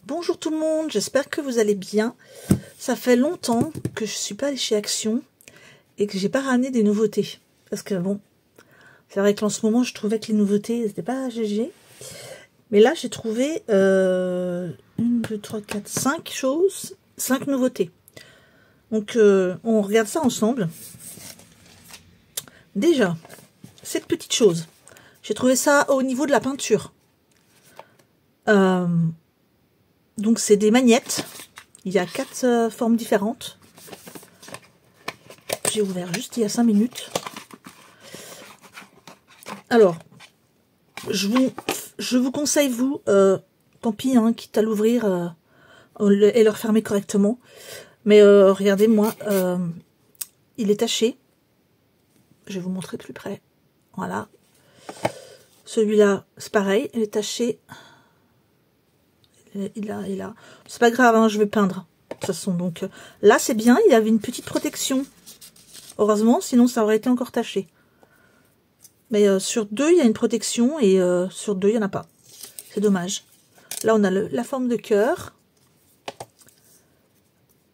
Bonjour tout le monde, j'espère que vous allez bien. Ça fait longtemps que je suis pas allée chez Action et que j'ai pas ramené des nouveautés. Parce que bon, c'est vrai qu'en ce moment je trouvais que les nouveautés c'était pas GG. Mais là j'ai trouvé 1, 2, 3, 4, 5 choses, 5 nouveautés. Donc on regarde ça ensemble. Déjà, cette petite chose, j'ai trouvé ça au niveau de la peinture. Donc c'est des magnettes. Il y a 4 formes différentes. J'ai ouvert juste il y a 5 minutes. Alors, je vous conseille, vous, tant pis, hein, quitte à l'ouvrir et le refermer correctement. Mais regardez, moi, il est taché. Je vais vous montrer de plus près. Voilà. Celui-là, c'est pareil, il est taché. Il a. C'est pas grave, hein, je vais peindre. De toute façon, donc là, c'est bien, il y avait une petite protection. Heureusement, sinon ça aurait été encore taché. Mais sur 2, il y a une protection et sur 2, il n'y en a pas. C'est dommage. Là, on a la forme de cœur.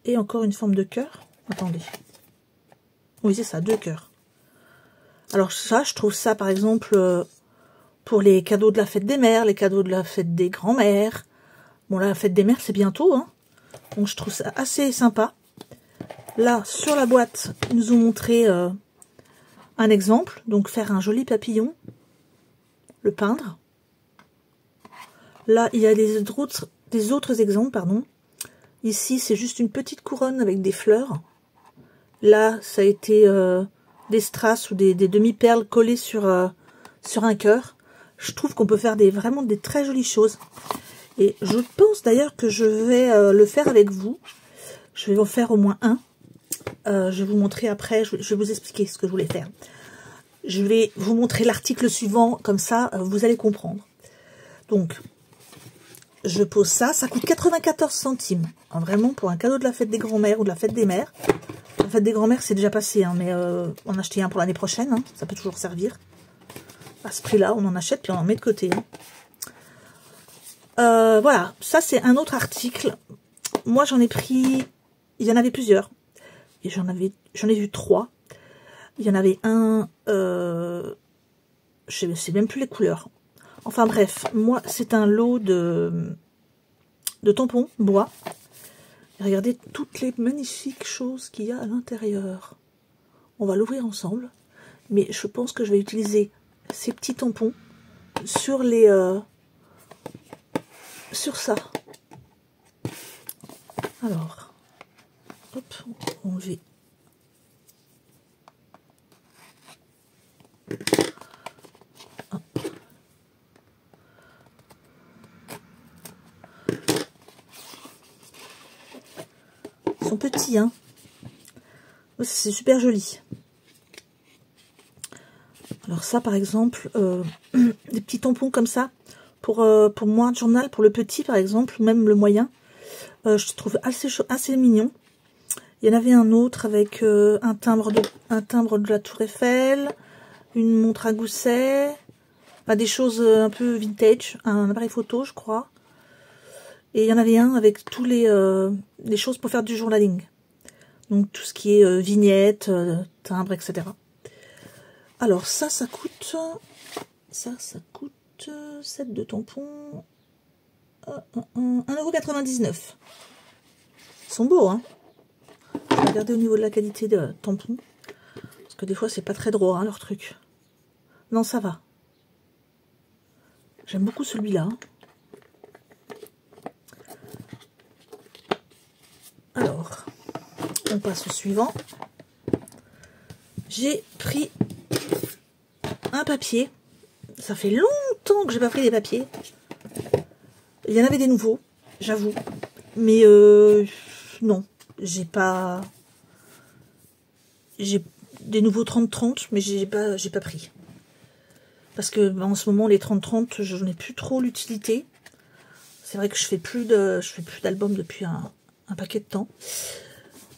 Et encore une forme de cœur. Attendez. Oui, c'est ça, 2 cœurs. Alors ça, je trouve ça, par exemple, pour les cadeaux de la fête des mères, les cadeaux de la fête des grands-mères. Bon, là, la fête des mères, c'est bientôt, hein. Donc, je trouve ça assez sympa. Là, sur la boîte, ils nous ont montré un exemple. Donc, faire un joli papillon. Le peindre. Là, il y a des autres exemples, pardon. Ici, c'est juste une petite couronne avec des fleurs. Là, ça a été des strass ou des demi-perles collées sur un cœur. Je trouve qu'on peut faire vraiment des très jolies choses. Et je pense d'ailleurs que je vais le faire avec vous. Je vais en faire au moins un. Je vais vous montrer après, je vais vous expliquer ce que je voulais faire. Je vais vous montrer l'article suivant, comme ça vous allez comprendre. Donc, je pose ça, ça coûte 94 centimes. Hein, vraiment pour un cadeau de la fête des grands-mères ou de la fête des mères. La fête des grands-mères c'est déjà passé, hein, mais on a acheté un pour l'année prochaine, hein, ça peut toujours servir. À ce prix-là, on en achète puis on en met de côté. Hein. Voilà, ça c'est un autre article. Moi j'en ai pris, il y en avait plusieurs. Et j'en ai vu 3. Il y en avait un, je sais même plus les couleurs. Enfin bref, moi c'est un lot de tampons bois. Et regardez toutes les magnifiques choses qu'il y a à l'intérieur. On va l'ouvrir ensemble. Mais je pense que je vais utiliser ces petits tampons sur sur ça. Alors, hop, on va enlever. Ils sont petits, hein. C'est super joli. Alors ça, par exemple, des petits tampons comme ça, pour moi, journal, pour le petit, par exemple, ou même le moyen, je trouve assez mignon. Il y en avait un autre avec un timbre de la Tour Eiffel, une montre à gousset, enfin, des choses un peu vintage, un appareil photo, je crois. Et il y en avait un avec tous les choses pour faire du journaling. Donc tout ce qui est vignettes, timbres, etc. Alors ça coûte... Ça coûte 7 de tampons. 1,99 €. Ils sont beaux, hein. Je vais regarder au niveau de la qualité de tampons. Parce que des fois, c'est pas très drôle, hein, leur truc. Non, ça va. J'aime beaucoup celui-là. Alors, on passe au suivant. J'ai pris un papier. Ça fait longtemps que j'ai pas pris des papiers. Il y en avait des nouveaux, j'avoue. Mais non, j'ai pas... J'ai des nouveaux 30-30, mais j'ai pas pris. Parce que en ce moment, les 30-30, je n'ai plus trop l'utilité. C'est vrai que je fais plus d'albums depuis un paquet de temps.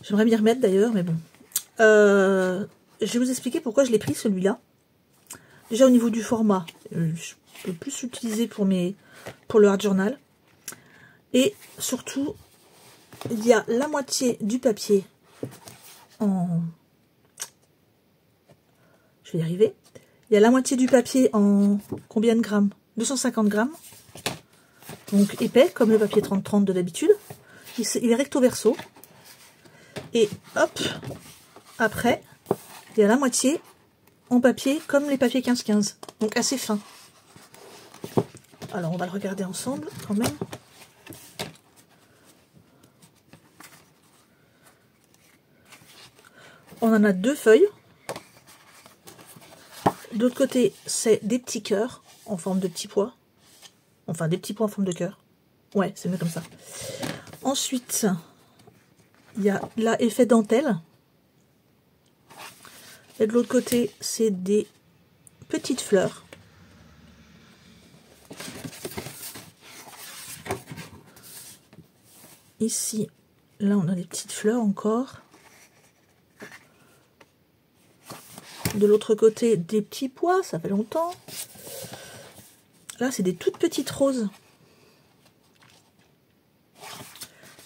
J'aimerais m'y remettre d'ailleurs, mais bon. Je vais vous expliquer pourquoi je l'ai pris celui-là. Déjà au niveau du format, je peux plus l'utiliser pour le hard journal. Et surtout, il y a la moitié du papier en... Je vais y arriver. Il y a la moitié du papier en combien de grammes? 250 grammes. Donc épais, comme le papier 30-30 de d'habitude. Il est recto verso. Et hop, après, il y a la moitié en papier comme les papiers 15-15. Donc assez fin. Alors on va le regarder ensemble quand même. On en a deux feuilles. De l'autre côté, c'est des petits cœurs en forme de petits pois. Enfin, des petits pois en forme de cœur. Ouais, c'est mieux comme ça. Ensuite, il y a là effet dentelle. Et de l'autre côté, c'est des petites fleurs. Ici, là, on a des petites fleurs encore. De l'autre côté, des petits pois, ça fait longtemps. Là, c'est des toutes petites roses.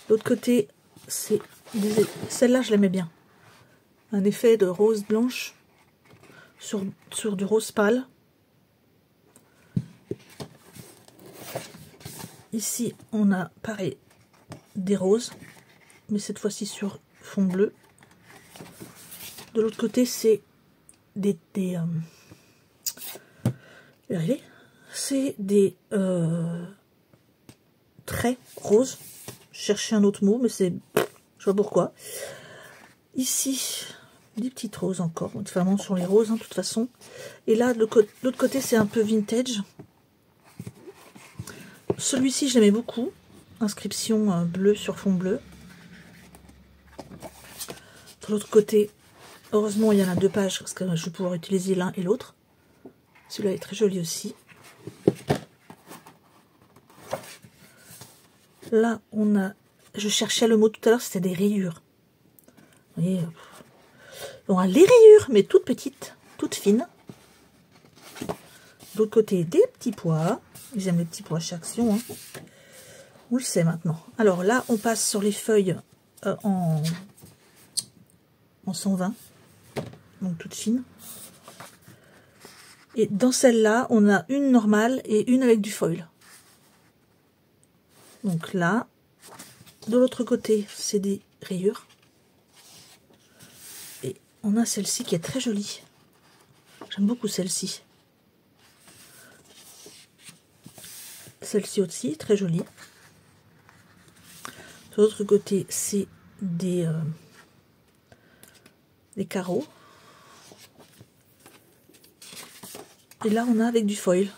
L'autre côté, c'est des... Celle-là, je l'aimais bien. Un effet de rose blanche sur du rose pâle. Ici, on a, pareil, des roses, mais cette fois-ci sur fond bleu. De l'autre côté, c'est c'est des traits roses. Je cherchais un autre mot, mais c'est... Je sais pas pourquoi. Ici, des petites roses encore. Vraiment sur les roses, hein, de toute façon. Et là, de l'autre côté, c'est un peu vintage. Celui-ci, je l'aimais beaucoup. Inscription bleue sur fond bleu. De l'autre côté, heureusement, il y en a deux pages, parce que je vais pouvoir utiliser l'un et l'autre. Celui-là est très joli aussi. Là, on a... Je cherchais le mot tout à l'heure, c'était des rayures. Vous voyez, on a les rayures, mais toutes petites, toutes fines. De l'autre côté, des petits pois. J'aime les petits pois chez Action. Hein. On le sait maintenant. Alors là, on passe sur les feuilles en 120. Donc toutes fines. Et dans celle-là, on a une normale et une avec du foil. Donc là, de l'autre côté, c'est des rayures. Et on a celle-ci qui est très jolie. J'aime beaucoup celle-ci. Celle-ci aussi, très jolie. De l'autre côté, c'est des carreaux. Et là, on a avec du foil.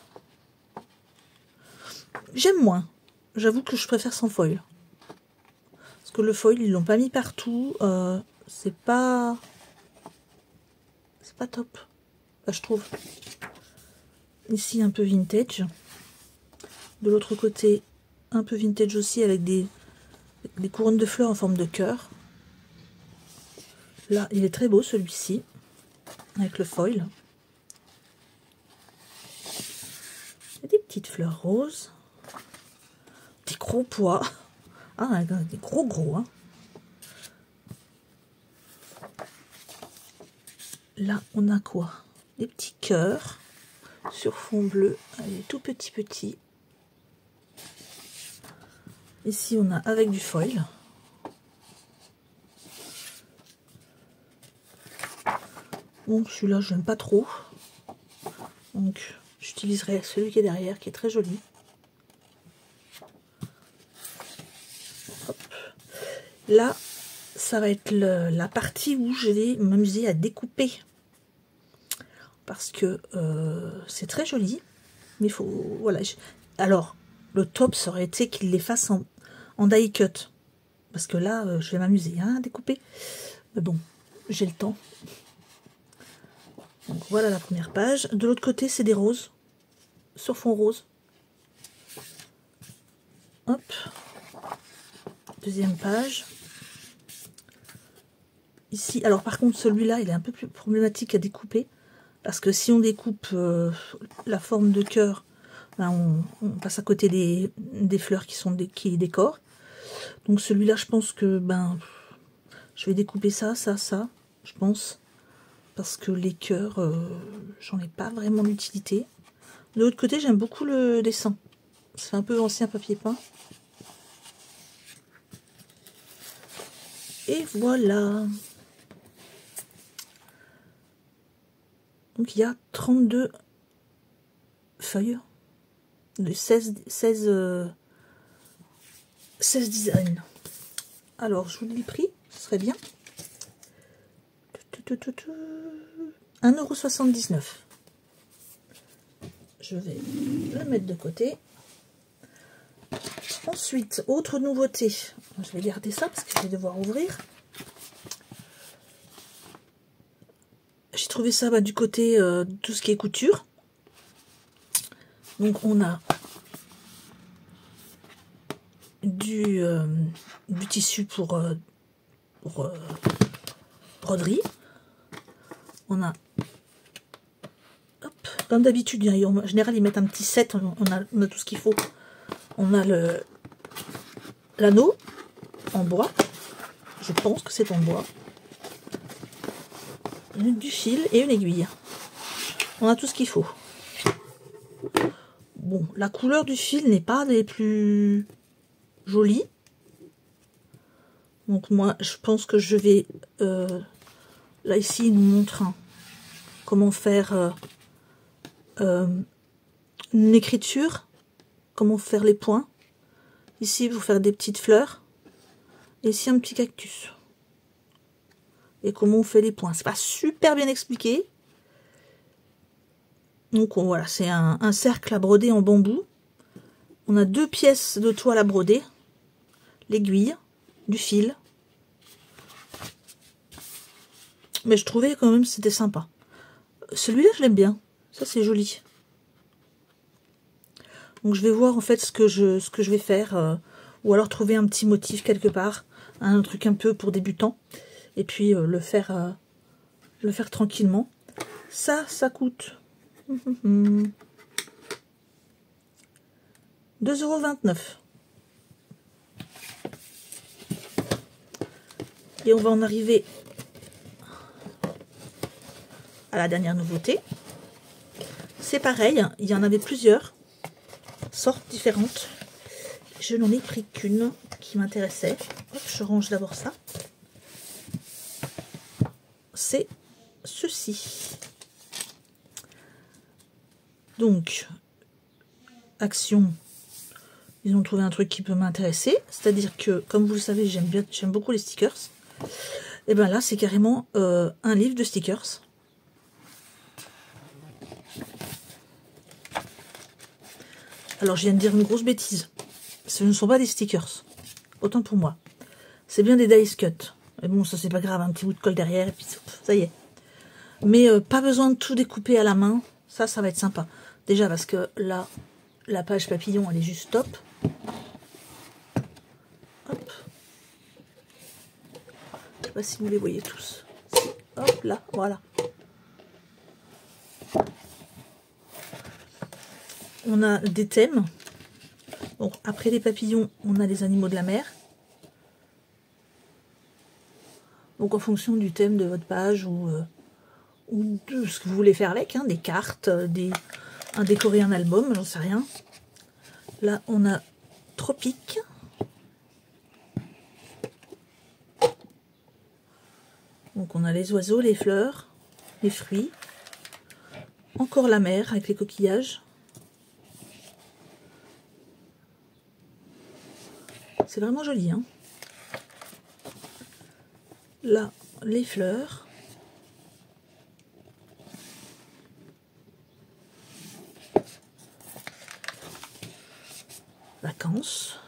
J'aime moins. J'avoue que je préfère sans foil. Parce que le foil, ils l'ont pas mis partout. C'est pas top. Enfin, je trouve. Ici, un peu vintage. De l'autre côté, un peu vintage aussi, avec des couronnes de fleurs en forme de cœur. Là, il est très beau, celui-ci. Avec le foil. Et des petites fleurs roses. Des gros pois. Ah, des gros, hein. Là, on a quoi? Des petits cœurs sur fond bleu. Allez, tout petit. Ici, on a avec du foil. Bon, celui-là, je n'aime pas trop. Donc, j'utiliserai celui qui est derrière, qui est très joli. Hop. Là, ça va être la partie où je vais m'amuser à découper. Parce que c'est très joli. Mais il faut... Voilà. Alors, le top, ça aurait été qu'il les fasse en die cut. Parce que là, je vais m'amuser à découper. Mais bon, j'ai le temps. Donc voilà la première page. De l'autre côté, c'est des roses. Sur fond rose. Hop. Deuxième page. Ici, alors par contre, celui-là, il est un peu plus problématique à découper. Parce que si on découpe la forme de cœur Là, on passe à côté des fleurs qui décorent. Donc celui-là, je pense que je vais découper ça, je pense. Parce que les cœurs, j'en ai pas vraiment d'utilité. De l'autre côté, j'aime beaucoup le dessin. C'est un peu ancien papier peint. Et voilà. Donc il y a 32 feuilles de 16 designs. Alors, je vous dis le prix, ce serait bien. 1,79 €. Je vais le mettre de côté. Ensuite, autre nouveauté. Je vais garder ça parce que je vais devoir ouvrir. J'ai trouvé ça du côté de tout ce qui est couture. Donc, on a du tissu pour broderie. On a, hop, comme d'habitude, en général, ils mettent un petit set. On a tout ce qu'il faut. On a l'anneau en bois. Je pense que c'est en bois. Du fil et une aiguille. On a tout ce qu'il faut. Bon, la couleur du fil n'est pas des plus jolies. Donc moi, je pense que je vais... là, ici, il nous montre comment faire une écriture. Comment faire les points. Ici, vous faire des petites fleurs. Et ici, un petit cactus. Et comment on fait les points. C'est pas super bien expliqué. Donc voilà, c'est un cercle à broder en bambou. On a 2 pièces de toile à broder. L'aiguille, du fil. Mais je trouvais quand même c'était sympa. Celui-là, je l'aime bien. Ça, c'est joli. Donc je vais voir en fait ce que je vais faire. Ou alors trouver un petit motif quelque part. Un truc un peu pour débutants. Et puis le faire tranquillement. Ça coûte 2,29 €. Et on va en arriver à la dernière nouveauté. C'est pareil, il y en avait plusieurs sortes différentes. Je n'en ai pris qu'une qui m'intéressait. Je range d'abord ça. C'est ceci. Donc, Action, ils ont trouvé un truc qui peut m'intéresser. C'est-à-dire que, comme vous le savez, j'aime beaucoup les stickers. Et bien là, c'est carrément un livre de stickers. Alors, je viens de dire une grosse bêtise. Ce ne sont pas des stickers. Autant pour moi. C'est bien des dice cut. Mais bon, ça, c'est pas grave. Un petit bout de colle derrière et puis ça y est. Mais pas besoin de tout découper à la main. Ça va être sympa. Déjà parce que là, la page papillon, elle est juste top. Hop. Je sais pas si vous les voyez tous. Hop là, voilà. On a des thèmes. Donc après les papillons, on a les animaux de la mer. Donc en fonction du thème de votre page ou de ce que vous voulez faire avec, des cartes, décorer un album, j'en sais rien. Là, on a tropique. Donc on a les oiseaux, les fleurs, les fruits. Encore la mer avec les coquillages. C'est vraiment joli, hein. Là, les fleurs. Vacances.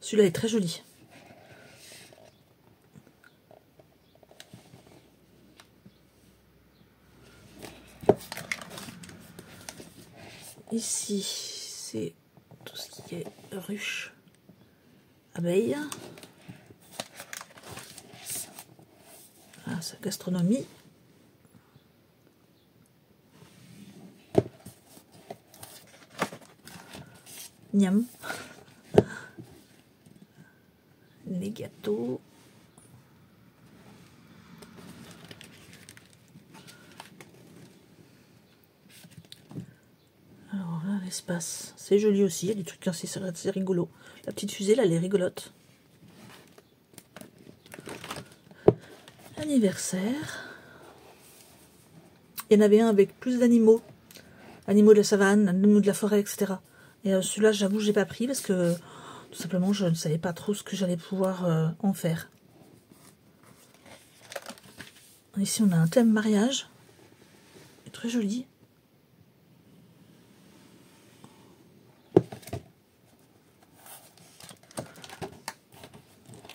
Celui-là est très joli. Ici, c'est tout ce qui est ruche, abeilles. Ah, c'est gastronomie. Niam. Les gâteaux. Alors là, l'espace, c'est joli aussi. Il y a des trucs assez rigolos. La petite fusée, là, elle est rigolote. Anniversaire. Il y en avait un avec plus d'animaux. Animaux de la savane, animaux de la forêt, etc. Et celui-là, j'avoue, j'ai pas pris parce que tout simplement, je ne savais pas trop ce que j'allais pouvoir en faire. Ici, on a un thème mariage. Très joli.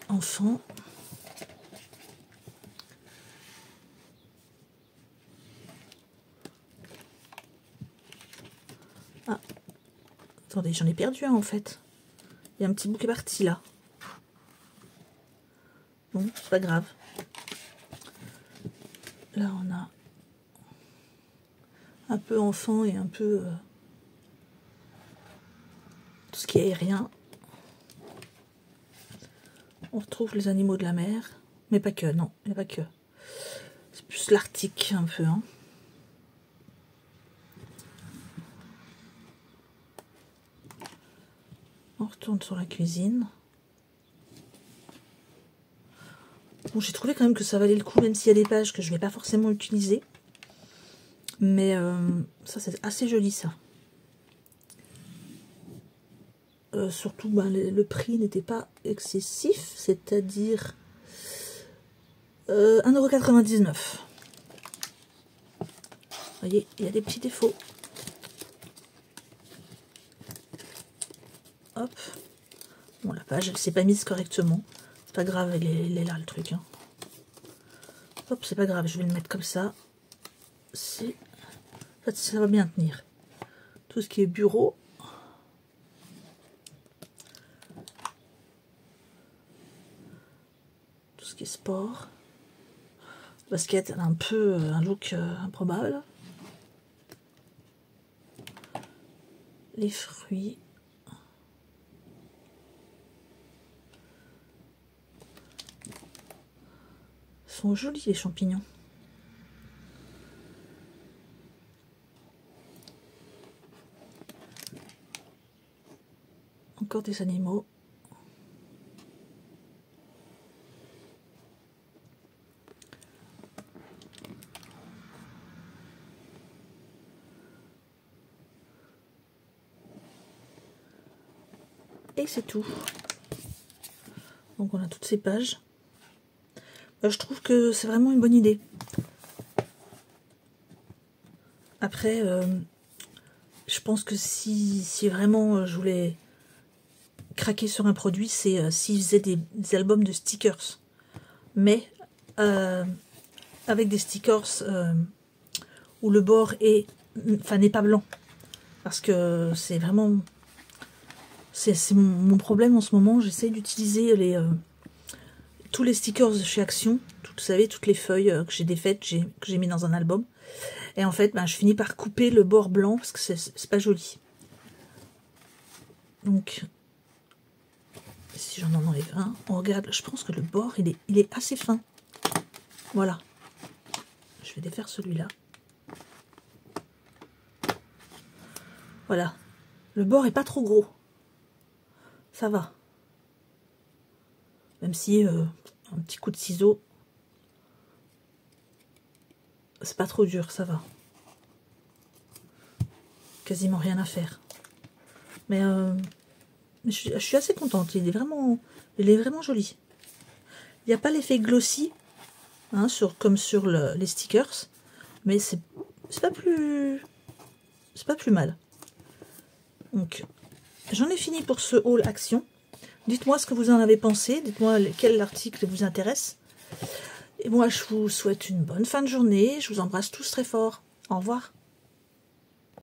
Enfant. Ah. Attendez, j'en ai perdu un en fait. Il y a un petit bout qui est parti là. Bon, c'est pas grave. Là, on a un peu enfant et un peu tout ce qui est aérien. On retrouve les animaux de la mer, mais pas que, non, il n'y a pas que. C'est plus l'Arctique un peu. Hein. On retourne sur la cuisine. Bon, j'ai trouvé quand même que ça valait le coup, même s'il y a des pages que je ne vais pas forcément utiliser. Mais ça, c'est assez joli, ça. Surtout, ben, le prix n'était pas excessif, c'est-à-dire 1,99 €. Vous voyez, il y a des petits défauts. Hop. Bon, la page, elle s'est pas mise correctement. C'est pas grave, il est là, le truc. Hein. Hop, c'est pas grave, je vais le mettre comme ça. Ça va bien tenir. Tout ce qui est bureau. Tout ce qui est sport. Basket, elle a un peu un look improbable. Les fruits. Sont jolis les champignons. Encore des animaux. Et c'est tout. Donc on a toutes ces pages. Je trouve que c'est vraiment une bonne idée. Après, je pense que si vraiment je voulais craquer sur un produit, c'est s'ils faisaient des albums de stickers. Mais avec des stickers où le bord est, n'est pas blanc. Parce que c'est vraiment... C'est mon problème en ce moment. J'essaie d'utiliser tous les stickers de chez Action. Vous savez, toutes les feuilles que j'ai défaites, que j'ai mis dans un album. Et en fait, je finis par couper le bord blanc parce que c'est pas joli. Donc, si j'en enlève un, on regarde. Je pense que le bord, il est assez fin. Voilà. Je vais défaire celui-là. Voilà. Le bord est pas trop gros. Ça va. Même si un petit coup de ciseau, c'est pas trop dur, ça va. Quasiment rien à faire. Mais je suis assez contente. Il est vraiment joli. Il n'y a pas l'effet glossy, hein, comme sur les stickers, mais c'est pas plus mal. Donc, j'en ai fini pour ce haul Action. Dites-moi ce que vous en avez pensé. Dites-moi quel article vous intéresse. Et moi, je vous souhaite une bonne fin de journée. Je vous embrasse tous très fort. Au revoir.